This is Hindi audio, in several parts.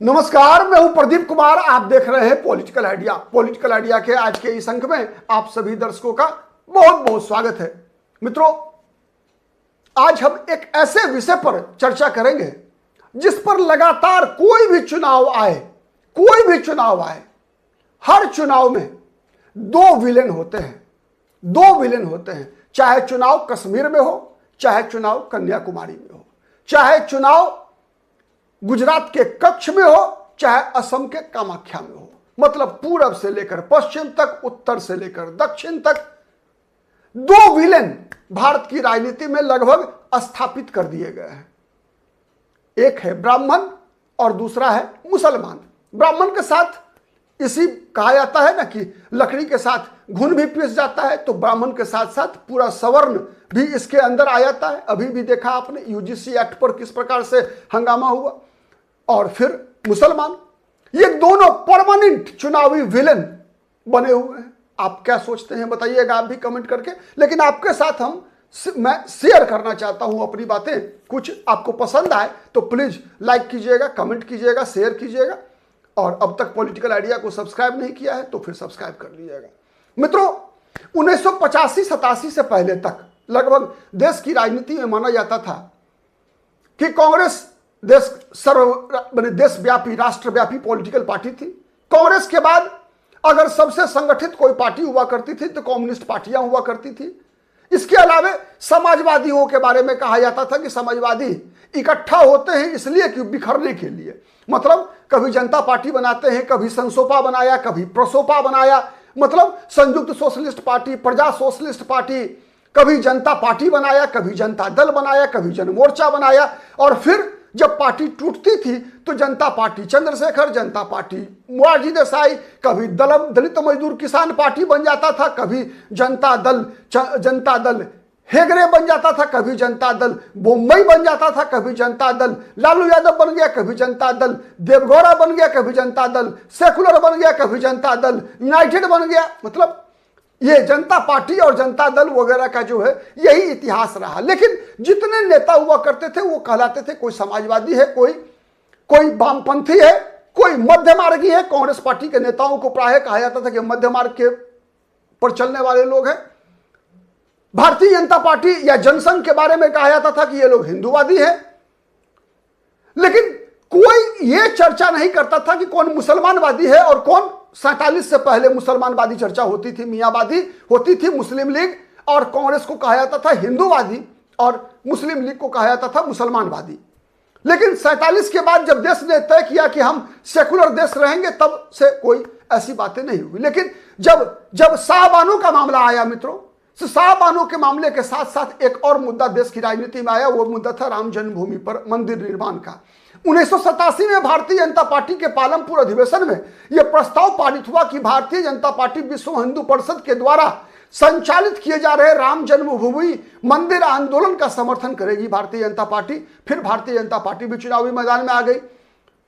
नमस्कार, मैं हूं प्रदीप कुमार। आप देख रहे हैं पॉलिटिकल आइडिया। पॉलिटिकल आइडिया के आज के इस अंक में आप सभी दर्शकों का बहुत बहुत स्वागत है। मित्रों, आज हम एक ऐसे विषय पर चर्चा करेंगे जिस पर लगातार कोई भी चुनाव आए, हर चुनाव में दो विलेन होते हैं। चाहे चुनाव कश्मीर में हो, चाहे चुनाव कन्याकुमारी में हो, चाहे चुनाव गुजरात के कच्छ में हो, चाहे असम के कामाख्या में हो। मतलब पूरब से लेकर पश्चिम तक, उत्तर से लेकर दक्षिण तक दो विलेन भारत की राजनीति में लगभग स्थापित कर दिए गए हैं। एक है ब्राह्मण और दूसरा है मुसलमान। ब्राह्मण के साथ इसी कहा जाता है ना कि लकड़ी के साथ घुन भी पिस जाता है, तो ब्राह्मण के साथ साथ पूरा सवर्ण भी इसके अंदर आ जाता है। अभी भी देखा आपने यूजीसी एक्ट पर किस प्रकार से हंगामा हुआ। और फिर मुसलमान, ये दोनों परमानेंट चुनावी विलेन बने हुए हैं। आप क्या सोचते हैं बताइएगा आप भी कमेंट करके। लेकिन आपके साथ मैं शेयर करना चाहता हूं अपनी बातें। कुछ आपको पसंद आए तो प्लीज लाइक कीजिएगा, कमेंट कीजिएगा, शेयर कीजिएगा। और अब तक पॉलिटिकल आइडिया को सब्सक्राइब नहीं किया है तो फिर सब्सक्राइब कर लीजिएगा। मित्रों, 1985-87 से पहले तक लगभग देश की राजनीति में माना जाता था कि कांग्रेस देशव्यापी, राष्ट्रव्यापी पॉलिटिकल पार्टी थी। कांग्रेस के बाद अगर सबसे संगठित कोई पार्टी हुआ करती थी तो कम्युनिस्ट पार्टियां हुआ करती थी। इसके अलावा समाजवादियों के बारे में कहा जाता था कि समाजवादी इकट्ठा होते हैं इसलिए कि बिखरने के लिए। मतलब कभी जनता पार्टी बनाते हैं, कभी संसोपा बनाया, कभी प्रसोपा बनाया। मतलब संयुक्त सोशलिस्ट पार्टी, प्रजा सोशलिस्ट पार्टी, कभी जनता पार्टी बनाया, कभी जनता दल बनाया, कभी जनमोर्चा बनाया। और फिर जब पार्टी टूटती थी तो जनता पार्टी चंद्रशेखर, जनता पार्टी मोरारजी देसाई, कभी दलित मजदूर किसान पार्टी बन जाता था, कभी जनता दल हेगड़े बन जाता था, कभी जनता दल बम्बई बन जाता था, कभी जनता दल लालू यादव बन गया, कभी जनता दल देवगौड़ा बन गया, कभी जनता दल सेकुलर बन गया, कभी जनता दल यूनाइटेड बन गया। मतलब ये जनता पार्टी और जनता दल वगैरह का जो है यही इतिहास रहा। लेकिन जितने नेता हुआ करते थे वो कहलाते थे कोई समाजवादी है, कोई वामपंथी है, कोई मध्य मार्गी है। कांग्रेस पार्टी के नेताओं को प्रायः कहा जाता था कि मध्य मार्ग के पर चलने वाले लोग हैं। भारतीय जनता पार्टी या जनसंघ के बारे में कहा जाता था कि ये लोग हिंदूवादी हैं। लेकिन कोई ये चर्चा नहीं करता था कि कौन मुसलमानवादी है और कौन। 47 से पहले मुसलमानवादी चर्चा होती थी, मियाँवादी होती थी, मुस्लिम लीग। और कांग्रेस को कहा जाता था हिंदूवादी और मुस्लिम लीग को कहा जाता था मुसलमानवादी। लेकिन 47 के बाद जब देश ने तय किया कि हम सेकुलर देश रहेंगे, तब से कोई ऐसी बातें नहीं हुई। लेकिन जब शाहबानो का मामला आया मित्रों, शाहबानो के मामले के साथ साथ एक और मुद्दा देश की राजनीति में आया। वो मुद्दा था राम जन्मभूमि पर मंदिर निर्माण का। 1987 में भारतीय जनता पार्टी के पालमपुर अधिवेशन में यह प्रस्ताव पारित हुआ कि भारतीय जनता पार्टी विश्व हिंदू परिषद के द्वारा संचालित किए जा रहे राम जन्मभूमि मंदिर आंदोलन का समर्थन करेगी भारतीय जनता पार्टी। फिर भारतीय जनता पार्टी भी चुनावी मैदान में आ गई।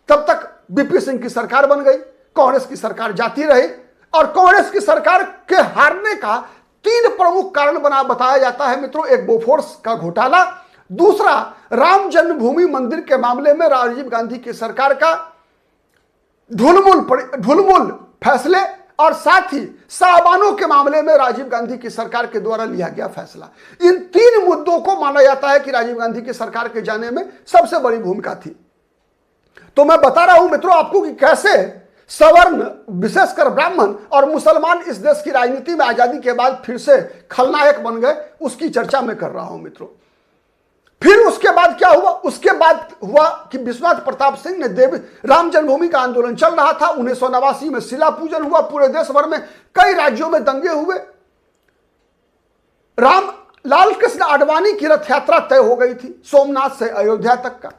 तब तक बीपी सिंह की सरकार बन गई, कांग्रेस की सरकार जाती रही। और कांग्रेस की सरकार के हारने का 3 प्रमुख कारण बताया जाता है मित्रों। एक बोफोर्स का घोटाला, दूसरा राम जन्मभूमि मंदिर के मामले में राजीव गांधी की सरकार का ढुलमुल फैसले, और साथ ही शाहबानो के मामले में राजीव गांधी की सरकार के द्वारा लिया गया फैसला। इन 3 मुद्दों को माना जाता है कि राजीव गांधी की सरकार के जाने में सबसे बड़ी भूमिका थी। तो मैं बता रहा हूं मित्रों आपको कि कैसे सवर्ण, विशेषकर ब्राह्मण और मुसलमान इस देश की राजनीति में आजादी के बाद फिर से खलनायक बन गए, उसकी चर्चा मैं कर रहा हूं मित्रों। फिर उसके बाद क्या हुआ? उसके बाद हुआ कि विश्वनाथ प्रताप सिंह ने राम जन्मभूमि का आंदोलन चल रहा था। 1989 में शिला पूजन हुआ। पूरे देश भर में कई राज्यों में दंगे हुए। लाल कृष्ण आडवाणी की रथ यात्रा तय हो गई थी सोमनाथ से अयोध्या तक का।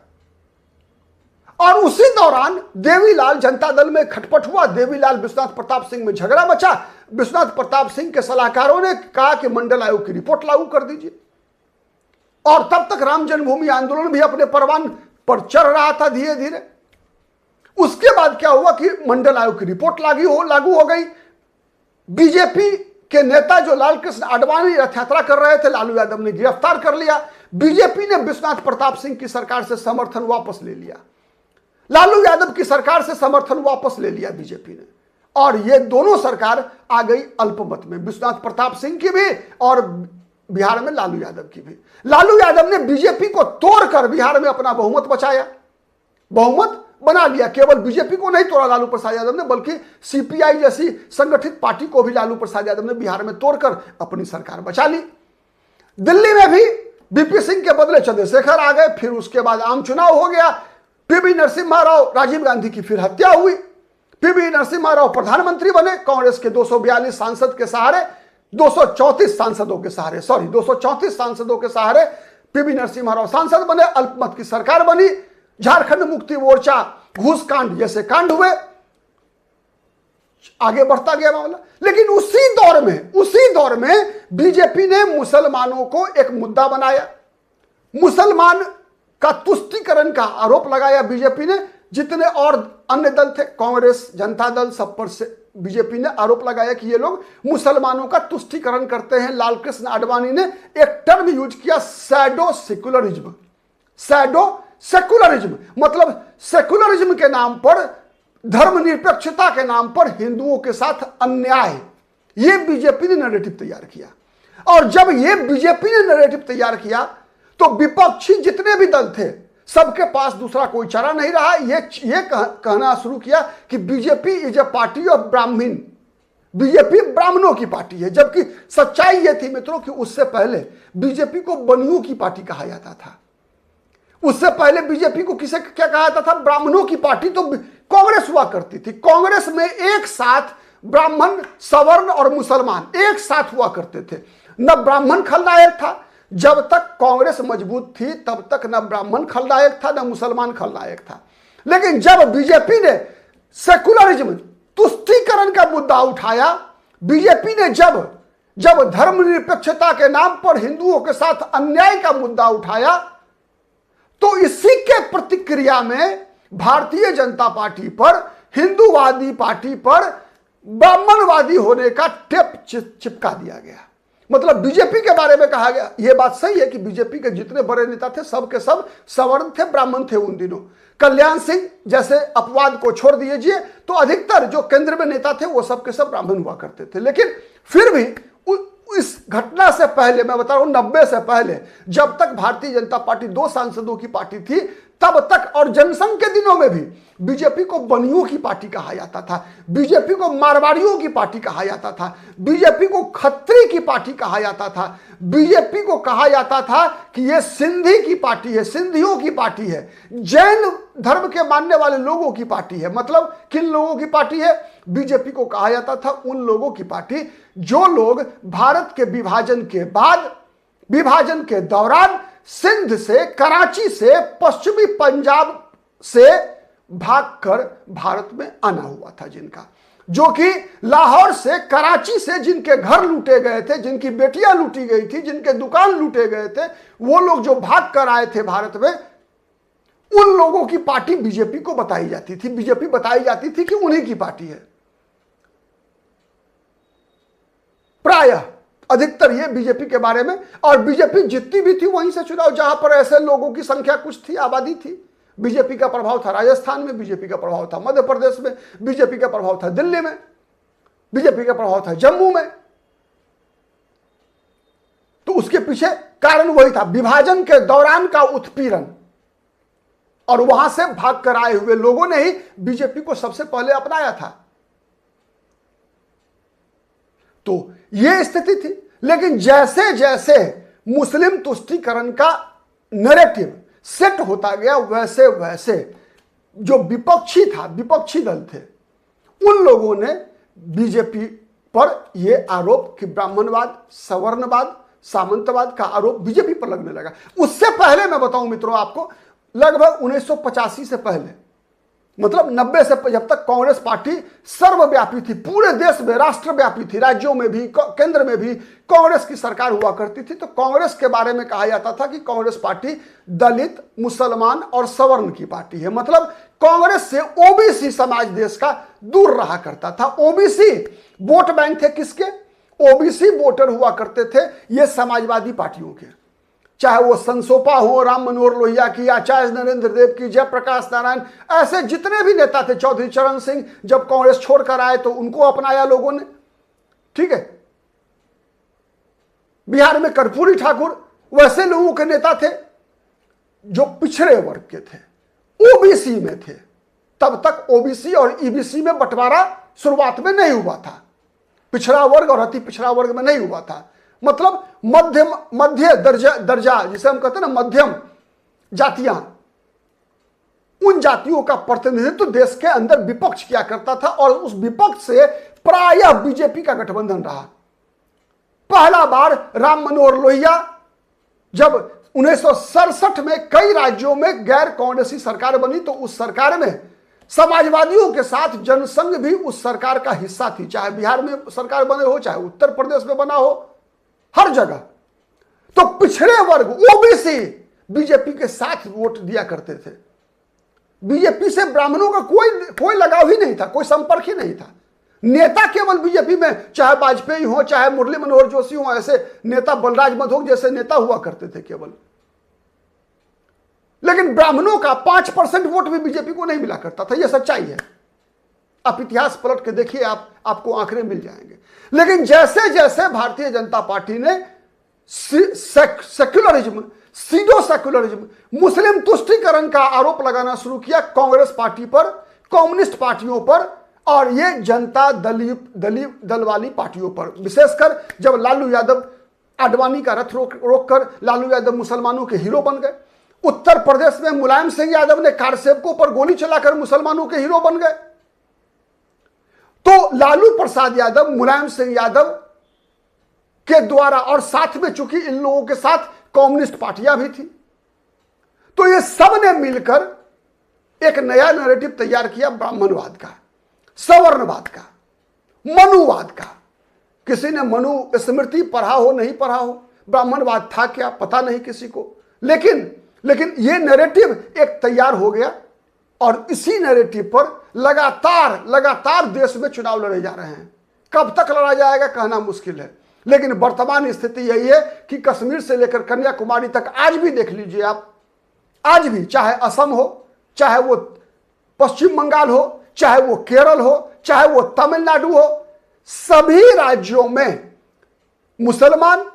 और उसी दौरान देवीलाल जनता दल में खटपट हुआ। देवीलाल विश्वनाथ प्रताप सिंह में झगड़ा मचा। विश्वनाथ प्रताप सिंह के सलाहकारों ने कहा कि मंडल आयोग की रिपोर्ट लागू कर दीजिए। और तब तक राम जन्मभूमि आंदोलन भी अपने परवान पर चढ़ रहा था धीरे धीरे। उसके बाद क्या हुआ कि मंडल आयोग की रिपोर्ट लागू हो गई। बीजेपी के नेता जो लाल कृष्ण आडवाणी रथ यात्रा कर रहे थे, लालू यादव ने गिरफ्तार कर लिया। बीजेपी ने विश्वनाथ प्रताप सिंह की सरकार से समर्थन वापस ले लिया। लालू यादव की सरकार से समर्थन वापस ले लिया बीजेपी ने, और ये दोनों सरकार आ गई अल्पमत में, विश्वनाथ प्रताप सिंह की भी और बिहार में लालू यादव की भी। लालू यादव ने बीजेपी को तोड़कर बिहार में अपना बहुमत बचाया, बहुमत बना लिया। केवल बीजेपी को नहीं तोड़ा लालू प्रसाद यादव ने, बल्कि सीपीआई जैसी संगठित पार्टी को भी लालू प्रसाद यादव ने बिहार में तोड़कर अपनी सरकार बचा ली। दिल्ली में भी बीपी सिंह के बदले चंद्रशेखर आ गए, फिर उसके बाद आम चुनाव हो गया, पीवी नरसिम्हा राव, राजीव गांधी की फिर हत्या हुई, पीवी नरसिम्हा राव प्रधानमंत्री बने, कांग्रेस के 242 सांसद के सहारे, 234 सांसदों के सहारे, 234 सांसदों के सहारे पीवी नरसिम्हा राव सांसद बने, अल्पमत की सरकार बनी, झारखंड मुक्ति मोर्चा घूस कांड जैसे कांड हुए, आगे बढ़ता गया मामला। लेकिन उसी दौर में बीजेपी ने मुसलमानों को एक मुद्दा बनाया, मुसलमान का तुष्टीकरण का आरोप लगाया बीजेपी ने। जितने और अन्य दल थे, कांग्रेस, जनता दल, सब पर से बीजेपी ने आरोप लगाया कि ये लोग मुसलमानों का तुष्टीकरण करते हैं। लालकृष्ण आडवाणी ने एक टर्म यूज किया, शैडो सेकुलरिज्म। शैडो सेकुलरिज्म मतलब सेकुलरिज्म के नाम पर, धर्मनिरपेक्षता के नाम पर हिंदुओं के साथ अन्याय, ये बीजेपी ने नैरेटिव तैयार किया। और जब ये बीजेपी ने नैरेटिव तैयार किया तो विपक्षी जितने भी दल थे, सबके पास दूसरा कोई चारा नहीं रहा। ये कहना शुरू किया कि BJP is a party of ब्राह्मण, बीजेपी ब्राह्मणों की पार्टी है। जबकि सच्चाई यह थी मित्रों कि उससे पहले बीजेपी को बनियों की पार्टी कहा जाता था। उससे पहले बीजेपी को किसे क्या कहा जाता था? ब्राह्मणों की पार्टी। तो कांग्रेस हुआ करती थी, कांग्रेस में एक साथ ब्राह्मण, सवर्ण और मुसलमान एक साथ हुआ करते थे। न ब्राह्मण खलनायक था, जब तक कांग्रेस मजबूत थी तब तक न ब्राह्मण खलनायक था न मुसलमान खलनायक था। लेकिन जब बीजेपी ने सेकुलरिज्म, तुष्टीकरण का मुद्दा उठाया, बीजेपी ने जब धर्मनिरपेक्षता के नाम पर हिंदुओं के साथ अन्याय का मुद्दा उठाया, तो इसी के प्रतिक्रिया में भारतीय जनता पार्टी पर, हिंदूवादी पार्टी पर ब्राह्मणवादी होने का टेप चिपका दिया गया। मतलब बीजेपी के बारे में कहा गया, यह बात सही है कि बीजेपी के जितने बड़े नेता थे सब के सब सवर्ण थे, ब्राह्मण थे उन दिनों। कल्याण सिंह जैसे अपवाद को छोड़ दीजिए तो अधिकतर जो केंद्र में नेता थे वो सब के सब ब्राह्मण हुआ करते थे। लेकिन फिर भी इस घटना से पहले, मैं बता रहा हूं 90 से पहले, जब तक भारतीय जनता पार्टी 2 सांसदों की पार्टी थी, तब तक और जनसंघ के दिनों में भी बीजेपी को बनियों की पार्टी कहा जाता था, बीजेपी को मारवाड़ियों की पार्टी कहा जाता था, बीजेपी को खत्री की पार्टी कहा जाता था, बीजेपी को कहा जाता था कि यह सिंधी की पार्टी है, सिंधियों की पार्टी है, जैन धर्म के मानने वाले लोगों की पार्टी है। मतलब किन लोगों की पार्टी है? बीजेपी को कहा जाता था उन लोगों की पार्टी जो लोग भारत के विभाजन के बाद, विभाजन के दौरान सिंध से, कराची से, पश्चिमी पंजाब से भागकर भारत में आना हुआ था, जिनका, जो कि लाहौर से, कराची से जिनके घर लूटे गए थे, जिनकी बेटियां लूटी गई थी, जिनके दुकान लूटे गए थे, वो लोग जो भाग कर आए थे भारत में, उन लोगों की पार्टी बीजेपी को बताई जाती थी। बीजेपी बताई जाती थी कि उन्हीं की पार्टी है। प्रायः अधिकतर ये बीजेपी के बारे में, और बीजेपी जितनी भी थी वहीं से चुनाव, जहां पर ऐसे लोगों की संख्या कुछ थी, आबादी थी। बीजेपी का प्रभाव था राजस्थान में, बीजेपी का प्रभाव था मध्य प्रदेश में, बीजेपी का प्रभाव था दिल्ली में, बीजेपी का प्रभाव था जम्मू में। तो उसके पीछे कारण वही था, विभाजन के दौरान का उत्पीड़न, और वहां से भागकर आए हुए लोगों ने ही बीजेपी को सबसे पहले अपनाया था। तो यह स्थिति थी। लेकिन जैसे जैसे मुस्लिम तुष्टीकरण का नैरेटिव सेट होता गया, वैसे वैसे जो विपक्षी था, विपक्षी दल थे, उन लोगों ने बीजेपी पर यह आरोप कि ब्राह्मणवाद, सवर्णवाद, सामंतवाद का आरोप बीजेपी पर लगने लगा। उससे पहले मैं बताऊं मित्रों आपको, लगभग 1985 से पहले, मतलब 90 से, जब तक कांग्रेस पार्टी सर्वव्यापी थी, पूरे देश में राष्ट्रव्यापी थी, राज्यों में भी, केंद्र में भी कांग्रेस की सरकार हुआ करती थी, तो कांग्रेस के बारे में कहा जाता था कि कांग्रेस पार्टी दलित, मुसलमान और सवर्ण की पार्टी है। मतलब कांग्रेस से ओबीसी समाज देश का दूर रहा करता था। ओबीसी वोट बैंक थे किसके? ओबीसी वोटर हुआ करते थे ये समाजवादी पार्टियों के, चाहे वो संसोपा हो राम मनोहर लोहिया की, आचार्य नरेंद्र देव की, जयप्रकाश नारायण, ऐसे जितने भी नेता थे, चौधरी चरण सिंह जब कांग्रेस छोड़कर आए तो उनको अपनाया लोगों ने। ठीक है, बिहार में कर्पूरी ठाकुर वैसे लोगों के नेता थे जो पिछड़े वर्ग के थे, ओबीसी में थे। तब तक ओबीसी और ईबीसी में बंटवारा शुरुआत में नहीं हुआ था, पिछड़ा वर्ग और अति पिछड़ा वर्ग में नहीं हुआ था। मतलब मध्य दर्जा जिसे हम कहते हैं ना, मध्यम जातियां, उन जातियों का प्रतिनिधित्व देश के अंदर विपक्ष किया करता था और उस विपक्ष से प्रायः बीजेपी का गठबंधन रहा। पहला बार राम मनोहर लोहिया जब 1967 में कई राज्यों में गैर कांग्रेसी सरकार बनी तो उस सरकार में समाजवादियों के साथ जनसंघ भी उस सरकार का हिस्सा थी। चाहे बिहार में सरकार बने हो, चाहे उत्तर प्रदेश में बना हो, हर जगह। तो पिछड़े वर्ग ओबीसी बीजेपी के साथ वोट दिया करते थे। बीजेपी से ब्राह्मणों का कोई लगाव ही नहीं था, कोई संपर्क ही नहीं था। नेता केवल बीजेपी में चाहे वाजपेयी हो, चाहे मुरली मनोहर जोशी हो, ऐसे नेता, बलराज मधोक जैसे नेता हुआ करते थे केवल। लेकिन ब्राह्मणों का 5% वोट भी बीजेपी को नहीं मिला करता था, यह सच्चाई है। आप इतिहास पलट के देखिए, आपको आंकड़े मिल जाएंगे। लेकिन जैसे जैसे भारतीय जनता पार्टी ने सेक्युलरिज्म, सीडो सेक्युलरिज्म, मुस्लिम तुष्टीकरण का आरोप लगाना शुरू किया कांग्रेस पार्टी पर, कम्युनिस्ट पार्टियों पर और ये जनता दल वाली पार्टियों पर, विशेषकर जब लालू यादव आडवाणी का रथ रोककर लालू यादव मुसलमानों के हीरो बन गए। उत्तर प्रदेश में मुलायम सिंह यादव ने कारसेवकों पर गोली चलाकर मुसलमानों के हीरो बन गए। तो लालू प्रसाद यादव, मुलायम सिंह यादव के द्वारा, और साथ में चूंकि इन लोगों के साथ कम्युनिस्ट पार्टियां भी थी, तो ये सब ने मिलकर एक नया नैरेटिव तैयार किया ब्राह्मणवाद का, सवर्णवाद का, मनुवाद का। किसी ने मनु स्मृति पढ़ा हो, नहीं पढ़ा हो, ब्राह्मणवाद था क्या पता नहीं किसी को, लेकिन ये नैरेटिव एक तैयार हो गया और इसी नैरेटिव पर लगातार देश में चुनाव लड़े जा रहे हैं। कब तक लड़ा जाएगा कहना मुश्किल है, लेकिन वर्तमान स्थिति यही है कि कश्मीर से लेकर कन्याकुमारी तक आज भी देख लीजिए आप, आज भी चाहे असम हो, चाहे वो पश्चिम बंगाल हो, चाहे वो केरल हो, चाहे वो तमिलनाडु हो, सभी राज्यों में मुसलमान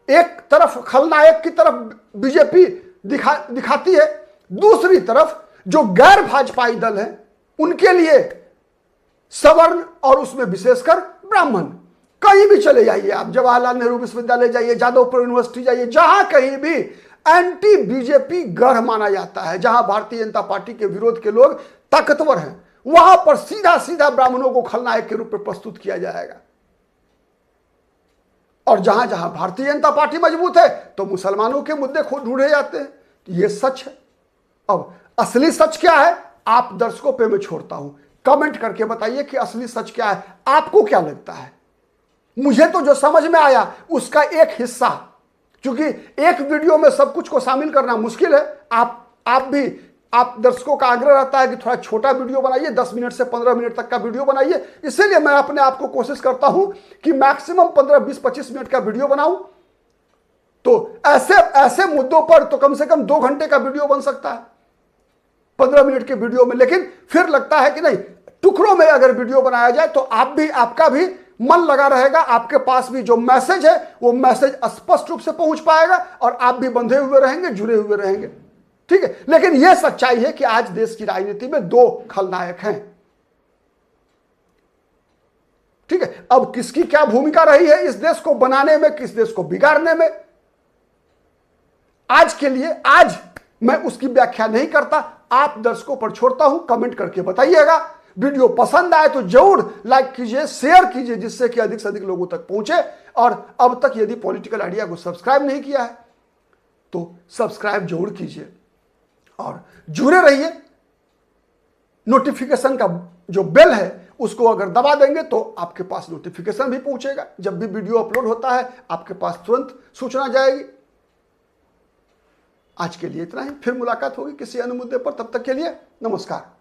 एक तरफ खलनायक की तरफ बीजेपी दिखाती है, दूसरी तरफ जो गैर भाजपाई दल है उनके लिए सवर्ण और उसमें विशेषकर ब्राह्मण। कहीं भी चले जाइए आप, जवाहरलाल नेहरू विश्वविद्यालय जाइए, जादवपुर यूनिवर्सिटी जाइए, जहां कहीं भी एंटी बीजेपी गढ़ माना जाता है, जहां भारतीय जनता पार्टी के विरोध के लोग ताकतवर हैं, वहां पर सीधा ब्राह्मणों को खलनायक के रूप में प्रस्तुत किया जाएगा। और जहां जहां भारतीय जनता पार्टी मजबूत है तो मुसलमानों के मुद्दे ढूंढे जाते हैं। ये सच है। अब असली सच क्या है, आप दर्शकों पे मैं छोड़ता हूं, कमेंट करके बताइए कि असली सच क्या है, आपको क्या लगता है। मुझे तो जो समझ में आया उसका एक हिस्सा, क्योंकि एक वीडियो में सब कुछ को शामिल करना मुश्किल है, आप दर्शकों का आग्रह रहता है कि थोड़ा छोटा वीडियो बनाइए, 10 मिनट से 15 मिनट तक का वीडियो बनाइए, इसीलिए मैं अपने आप को कोशिश करता हूं कि मैक्सिमम 15, 20, 25 मिनट का वीडियो बनाऊं। तो ऐसे मुद्दों पर तो कम से कम 2 घंटे का वीडियो बन सकता है 15 मिनट के वीडियो में। लेकिन फिर लगता है कि नहीं, टुकड़ों में अगर वीडियो बनाया जाए तो आपका भी मन लगा रहेगा, आपके पास भी जो मैसेज है वो मैसेज स्पष्ट रूप से पहुंच पाएगा और आप भी बंधे हुए रहेंगे, जुड़े हुए रहेंगे। ठीक है, लेकिन यह सच्चाई है कि आज देश की राजनीति में 2 खलनायक हैं। ठीक है, अब किसकी क्या भूमिका रही है इस देश को बनाने में, किस देश को बिगाड़ने में, आज के लिए आज मैं उसकी व्याख्या नहीं करता, आप दर्शकों पर छोड़ता हूं, कमेंट करके बताइएगा। वीडियो पसंद आए तो जरूर लाइक कीजिए, शेयर कीजिए, जिससे कि अधिक से अधिक लोगों तक पहुंचे। और अब तक यदि पॉलिटिकल आइडिया को सब्सक्राइब नहीं किया है तो सब्सक्राइब जरूर कीजिए और जुड़े रहिए। नोटिफिकेशन का जो बेल है उसको अगर दबा देंगे तो आपके पास नोटिफिकेशन भी पहुंचेगा, जब भी वीडियो अपलोड होता है आपके पास तुरंत सूचना जाएगी। आज के लिए इतना ही, फिर मुलाकात होगी किसी अन्य मुद्दे पर, तब तक के लिए नमस्कार।